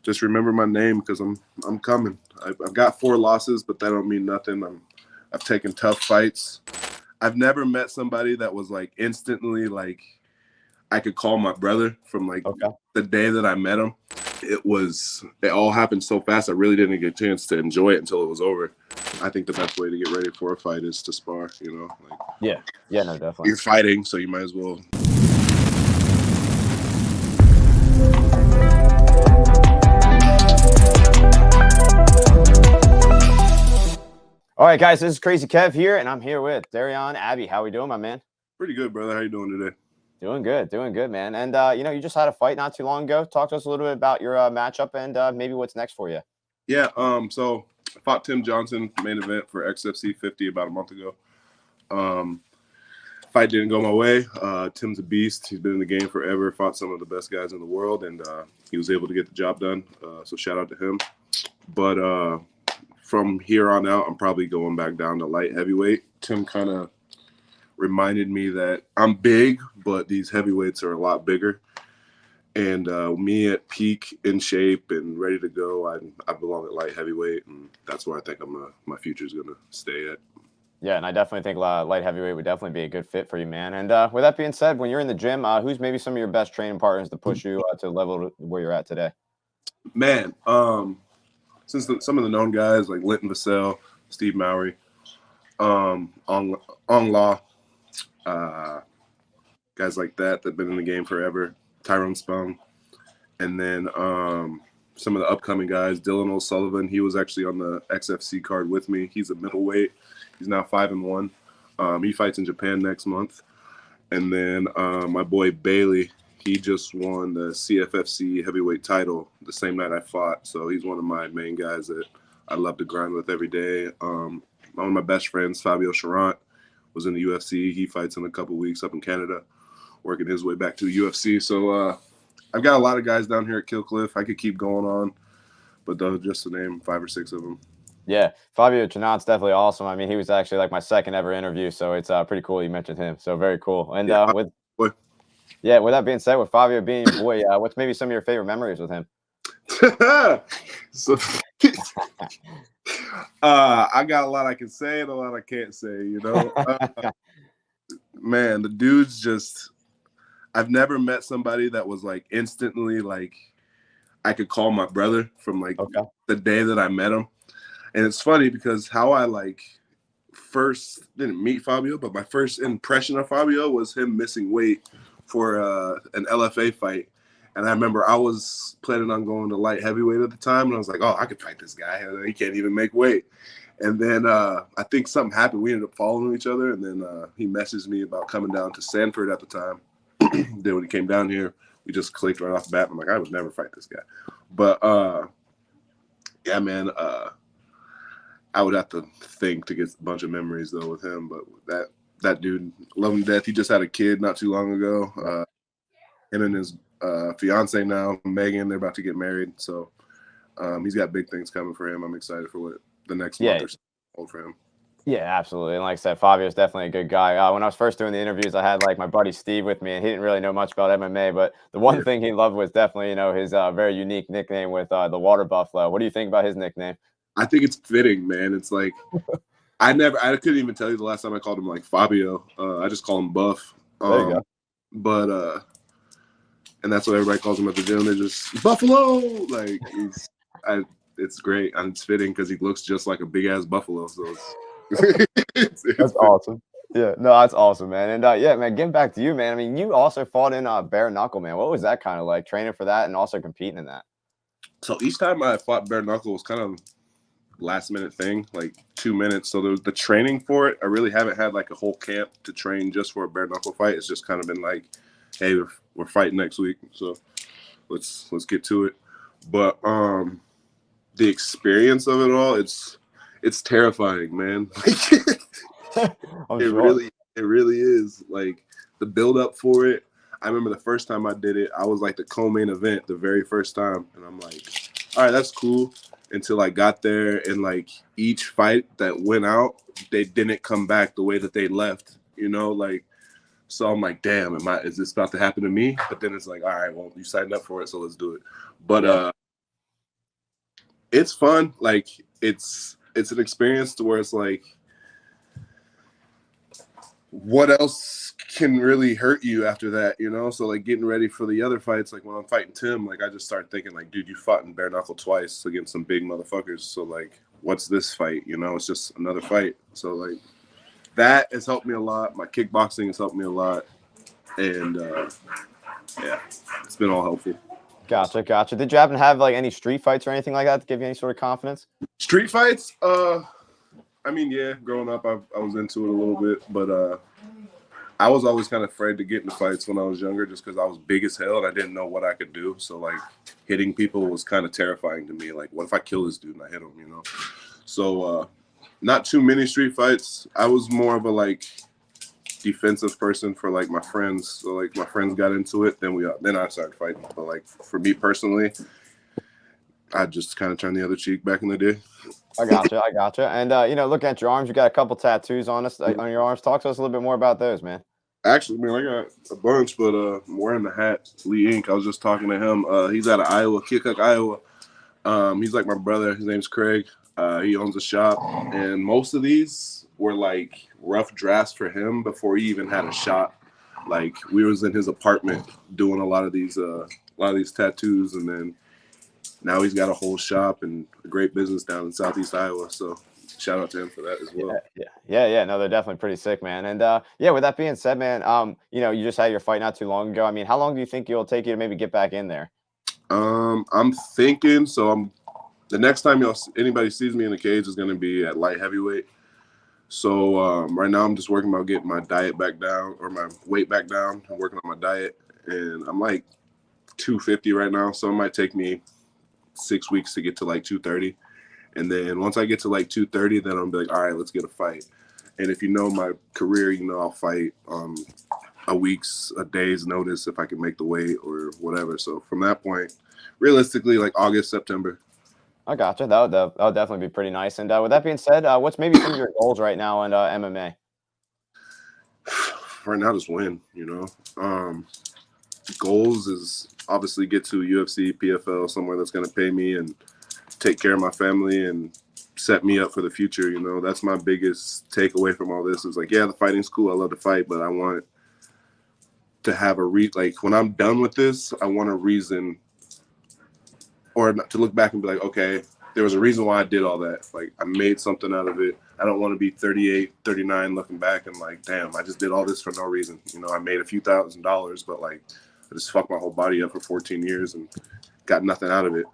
just remember my name because I'm coming. I've got 4 losses, but that don't mean nothing. I've taken tough fights. I've never met somebody that was like instantly like I could call my brother from like Okay. the day that I met him. It all happened so fast. I really didn't get a chance to enjoy it until it was over. I think the best way to get ready for a fight is to spar, like Yeah. Yeah, no, definitely. you're fighting, so you might as well. All right, guys, this is Crazy Kev here, and I'm here with Darion, Abbey. How we doing, my man? Pretty good, brother. How you doing today? Doing good, man. And you just had a fight not too long ago. Talk to us a little bit about your matchup and maybe what's next for you. Yeah. So I fought Tim Johnson main event for XFC 50 about a month ago. Fight didn't go my way. Tim's a beast. He's been in the game forever. Fought some of the best guys in the world, and he was able to get the job done. So shout out to him. But from here on out, I'm probably going back down to light heavyweight. Tim kind of reminded me that I'm big, but these heavyweights are a lot bigger. And me at peak, in shape, and ready to go, I belong at light heavyweight, and that's where I think my future is going to stay at. Yeah, and I definitely think light heavyweight would definitely be a good fit for you, man. And with that being said, when you're in the gym, who's maybe some of your best training partners to push you to the level where you're at today? Man, since some of the known guys like Linton Vassell, Steve Mowry, Ong Law, guys like that have been in the game forever, Tyrone Spong, and then some of the upcoming guys, Dylan O'Sullivan. He was actually on the XFC card with me. He's a middleweight. He's now 5-1. He fights in Japan next month. And then my boy Bailey, he just won the CFFC heavyweight title the same night I fought. So he's one of my main guys that I love to grind with every day. One of my best friends, Fabio Charant, was in the UFC. He fights in a couple weeks up in Canada, working his way back to the UFC. So I've got a lot of guys down here at Kill Cliff. I could keep going on, but those just to name 5 or 6 of them. Yeah, Fabio Charant's definitely awesome. I mean, he was actually like my second ever interview, so it's pretty cool you mentioned him. So very cool. And with that being said, with Fabio being your boy, what's maybe some of your favorite memories with him? So I got a lot I can say and a lot I can't say, man, the dude's just, I've never met somebody that was like instantly like I could call my brother from like the day that I met him. And it's funny because how I like first didn't meet Fabio, but my first impression of Fabio was him missing weight for an LFA fight. And I remember I was planning on going to light heavyweight at the time, and I was like, oh, I could fight this guy. He can't even make weight. And then I think something happened. We ended up following each other, and then he messaged me about coming down to Sanford at the time. Then when he came down here, we just clicked right off the bat. I'm like, I would never fight this guy. But, yeah, man, I would have to think to get a bunch of memories, though, with him. But that dude, love him to death. He just had a kid not too long ago. Him and his fiance now, Megan, they're about to get married. So he's got big things coming for him. I'm excited for what the next month or so hold for him. Yeah, absolutely. And like I said, Fabio's definitely a good guy. When I was first doing the interviews, I had like my buddy Steve with me, and he didn't really know much about MMA. But the one thing he loved was definitely, his very unique nickname with the Water Buffalo. What do you think about his nickname? I think it's fitting, man. It's like I couldn't even tell you the last time I called him like Fabio. I just call him Buff. There you go. But and that's what everybody calls him at the gym. They're just Buffalo. Like it's great and it's fitting because he looks just like a big ass buffalo. So it's that's awesome. Yeah, no, that's awesome, man. And yeah, man, getting back to you, man. I mean, you also fought in bare knuckle, man. What was that kind of like, training for that and also competing in that? So each time I fought bare knuckle was kind of last minute thing, like 2 minutes. So the training for it, I really haven't had like a whole camp to train just for a bare knuckle fight. It's just kind of been like, hey, we're fighting next week, so let's get to it. But the experience of it all, it's terrifying, man. It really is. Like the build up for it. I remember the first time I did it, I was like the co-main event the very first time, and I'm like, all right, that's cool. Until I got there, and like each fight that went out, they didn't come back the way that they left. Like. So I'm like, damn, is this about to happen to me? But then it's like, all right, well, you signed up for it, so let's do it. But It's fun. Like it's an experience to where it's like, what else can really hurt you after that, you know? So like getting ready for the other fights, like when I'm fighting Tim, like I just start thinking like, dude, you fought in bare knuckle twice against some big motherfuckers. So like, what's this fight? You know, it's just another fight. So like that has helped me a lot. My kickboxing has helped me a lot. And yeah, it's been all helpful. Gotcha. Did you happen to have like any street fights or anything like that to give you any sort of confidence? Street fights, I mean, yeah, growing up, I was into it a little bit, but I was always kind of afraid to get into fights when I was younger, just because I was big as hell and I didn't know what I could do. So like hitting people was kind of terrifying to me. Like, what if I kill this dude and I hit him? You know. So not too many street fights. I was more of a like defensive person for like my friends. So like my friends got into it, then I started fighting. But like for me personally, I just kind of turned the other cheek back in the day. I gotcha. And you know, looking at your arms, you got a couple tattoos on your arms. Talk to us a little bit more about those, man. Actually, man, I got a bunch, but I'm wearing the hat. Lee Inc. I was just talking to him. He's out of Iowa, Keokuk, Iowa. He's like my brother. His name's Craig. He owns a shop, and most of these were like rough drafts for him before he even had a shop. Like we was in his apartment doing a lot of these tattoos, and then now he's got a whole shop and a great business down in Southeast Iowa. So shout out to him for that as well. Yeah. No, they're definitely pretty sick, man. And yeah, with that being said, man, you know, you just had your fight not too long ago. I mean, how long do you think it'll take you to maybe get back in there? I'm thinking so. The next time anybody sees me in the cage is going to be at light heavyweight. So right now I'm just working about getting my diet back down, or my weight back down. I'm working on my diet, and I'm like 250 right now. So it might take me 6 weeks to get to like 230. And then once I get to like 230, then I'll be like, all right, let's get a fight. And if you know my career, you know I'll fight a day's notice if I can make the weight or whatever. So from that point, realistically, like August, September. I gotcha. That would definitely be pretty nice. And with that being said, what's maybe some of your goals right now in MMA? Right now, just win. You know, goals is obviously get to UFC, PFL, somewhere that's going to pay me and take care of my family and set me up for the future. You know, that's my biggest takeaway from all this is like, yeah, the fighting's cool. I love to fight, but I want to have like when I'm done with this, I want a reason, or to look back and be like, okay, there was a reason why I did all that. Like I made something out of it. I don't want to be 38, 39 looking back and like, damn, I just did all this for no reason. You know, I made a few $1,000s, but like I just fucked my whole body up for 14 years and got nothing out of it.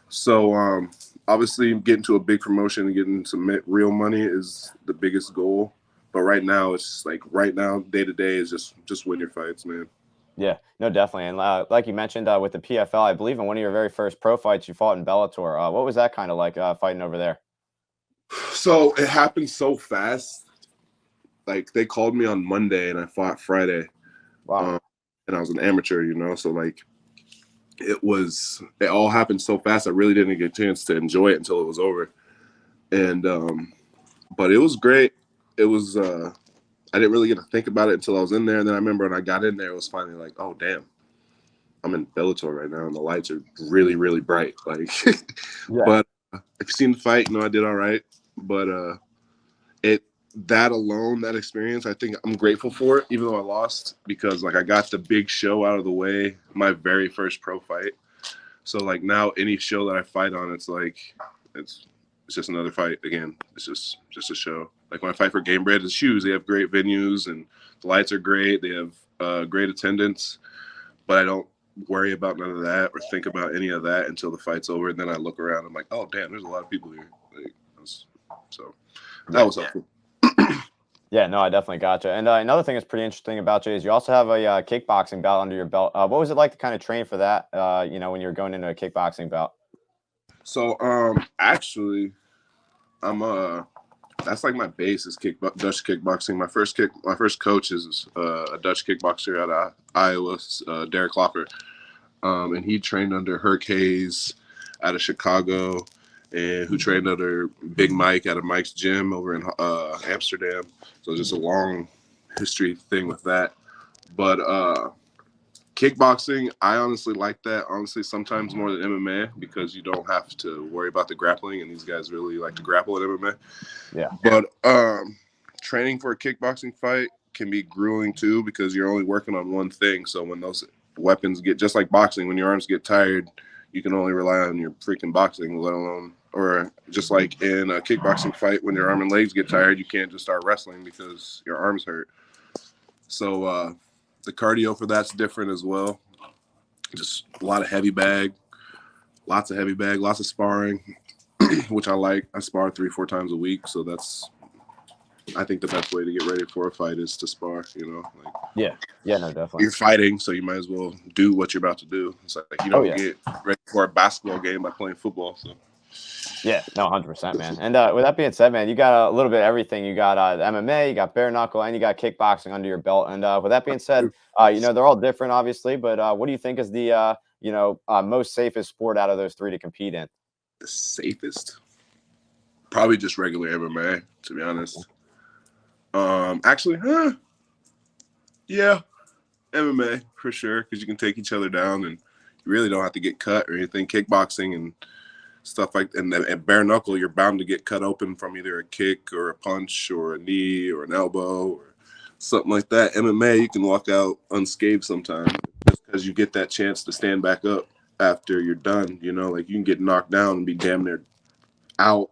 So obviously getting to a big promotion and getting some real money is the biggest goal. But right now, it's just like day to day is just win your fights, man. Yeah, no, definitely. And like you mentioned with the PFL, I believe in one of your very first pro fights, you fought in Bellator. What was that kind of like fighting over there? So it happened so fast. Like they called me on Monday and I fought Friday. Wow. And I was an amateur, you know, so like it all happened so fast. I really didn't get a chance to enjoy it until it was over. And but it was great. It was I didn't really get to think about it until I was in there. And then I remember when I got in there, it was finally like, oh damn, I'm in Bellator right now and the lights are really, really bright. Like yeah. But if you've seen the fight, you know I did all right. But that alone, that experience, I think I'm grateful for it, even though I lost, because like I got the big show out of the way, my very first pro fight. So like now any show that I fight on, it's like it's just another fight again. It's just a show. Like when I fight for Game Bread, it's huge. They have great venues and the lights are great. They have great attendance, but I don't worry about none of that or think about any of that until the fight's over. And then I look around, I'm like, oh damn, there's a lot of people here. Like, so that was helpful. Yeah, no, I definitely gotcha. And another thing that's pretty interesting about you is you also have a kickboxing belt under your belt. What was it like to kind of train for that? You know, when you were going into a kickboxing bout. So actually, I'm that's like my base is Dutch kickboxing. My first coach is a Dutch kickboxer out of Iowa, Derek Klopper, and he trained under Herc Hayes out of Chicago, and who trained under Big Mike out of Mike's gym over in Amsterdam. So just a long history thing with that. But Kickboxing, I honestly like that. Honestly, sometimes more than MMA because you don't have to worry about the grappling, and these guys really like to grapple at MMA. Yeah. But training for a kickboxing fight can be grueling too because you're only working on one thing. So when those weapons get, just like boxing, when your arms get tired, you can only rely on your freaking boxing, let alone, or just like in a kickboxing fight, when your arm and legs get tired, you can't just start wrestling because your arms hurt. So the cardio for that's different as well. Just a lot of heavy bag, lots of sparring, which I like. I spar 3-4 times a week, so that's, I think, the best way to get ready for a fight is to spar. Like, yeah, no, definitely. You're fighting, so you might as well do what you're about to do. It's like you don't get ready for a basketball game by playing football. So. Yeah, no, 100%, man. And with that being said, man, you got a little bit of everything. You got MMA, you got bare knuckle, and you got kickboxing under your belt. And with that being said, they're all different, obviously. But what do you think is the most safest sport out of those three to compete in? The safest, probably just regular MMA, to be honest. Yeah, MMA for sure, because you can take each other down and you really don't have to get cut or anything. Kickboxing and stuff like, and bare knuckle, you're bound to get cut open from either a kick or a punch or a knee or an elbow or something like that. MMA, you can walk out unscathed sometimes just because you get that chance to stand back up after you're done. Like you can get knocked down and be damn near out.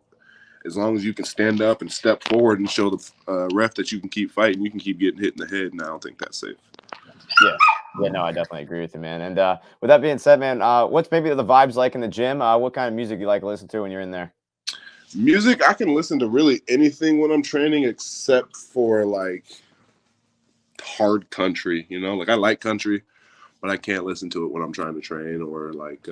As long as you can stand up and step forward and show the ref that you can keep fighting, you can keep getting hit in the head, and I don't think that's safe. Yeah, no, I definitely agree with you, man. And with that being said, man, what's maybe the vibes like in the gym? What kind of music you like to listen to when you're in there? Music, I can listen to really anything when I'm training except for like hard country, like I like country, but I can't listen to it when I'm trying to train. Or like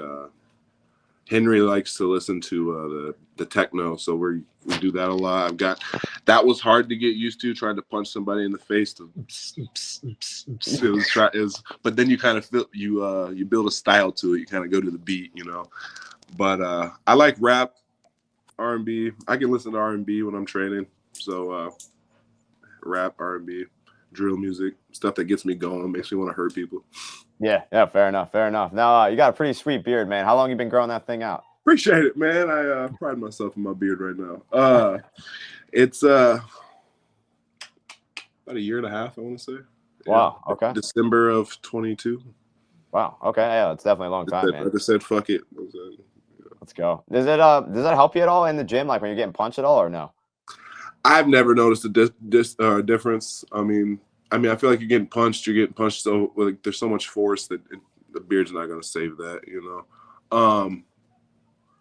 Henry likes to listen to the techno, so we do that a lot. That was hard to get used to, trying to punch somebody in the face. But then you kind of feel you build a style to it. You kind of go to the beat, But I like rap, R&B. I can listen to R&B when I'm training. So rap, R&B, drill music, stuff that gets me going, makes me want to hurt people. Yeah, fair enough. Now, you got a pretty sweet beard, man. How long you been growing that thing out? Appreciate it, man. I pride myself in my beard right now. It's about a year and a half, I want to say. Wow, okay. December of 22. Wow, okay. Yeah, it's definitely a long time, man. I just said, fuck it. Let's go. Does that help you at all in the gym, like when you're getting punched at all, or no? I've never noticed a difference. I mean, I feel like you're getting punched, so like there's so much force that the beard's not going to save that,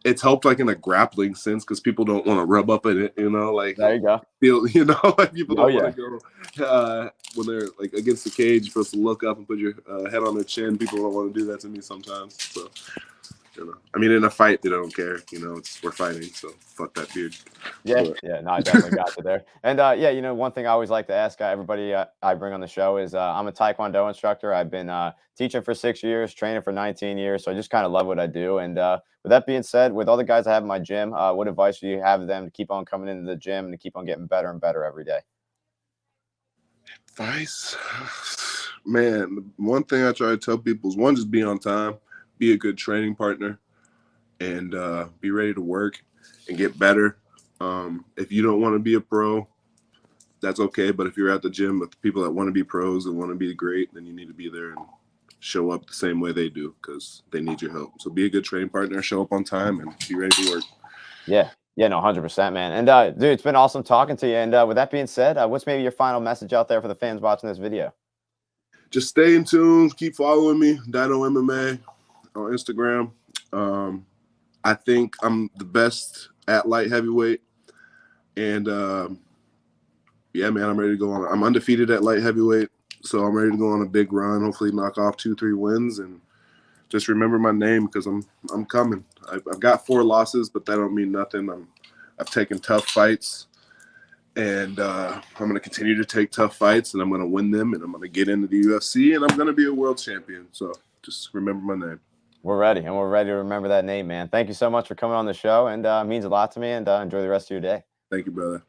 It's helped like in a grappling sense because people don't want to rub up in it, like there you go. Like people don't want to go when they're like against the cage, you're supposed to look up and put your head on their chin. People don't want to do that to me sometimes. So, in a fight, they don't care. We're fighting, so fuck that beard. Yeah, no, I definitely got you there. And one thing I always like to ask everybody I bring on the show is I'm a Taekwondo instructor. I've been teaching for 6 years, training for 19 years, so I just kind of love what I do. And with that being said, with all the guys I have in my gym, what advice do you have them to keep on coming into the gym and to keep on getting better and better every day? Advice, man. One thing I try to tell people is just be on time, be a good training partner, and be ready to work and get better. If you don't want to be a pro, that's okay. But if you're at the gym with people that want to be pros and want to be great, then you need to be there and show up the same way they do because they need your help. So be a good training partner, show up on time, and be ready to work. Yeah, no, 100%, man. And dude, it's been awesome talking to you. And with that being said, what's maybe your final message out there for the fans watching this video? Just stay in tune. Keep following me, Dino MMA, on Instagram. I think I'm the best at light heavyweight. And yeah, man, I'm ready to go on. I'm undefeated at light heavyweight, so I'm ready to go on a big run. Hopefully, knock off 2-3 wins, and just remember my name because I'm coming. I've got 4 losses, but that don't mean nothing. I've taken tough fights, and I'm going to continue to take tough fights, and I'm going to win them, and I'm going to get into the UFC, and I'm going to be a world champion. So just remember my name. We're ready, and we're ready to remember that name, man. Thank you so much for coming on the show, and it means a lot to me, and enjoy the rest of your day. Thank you, brother.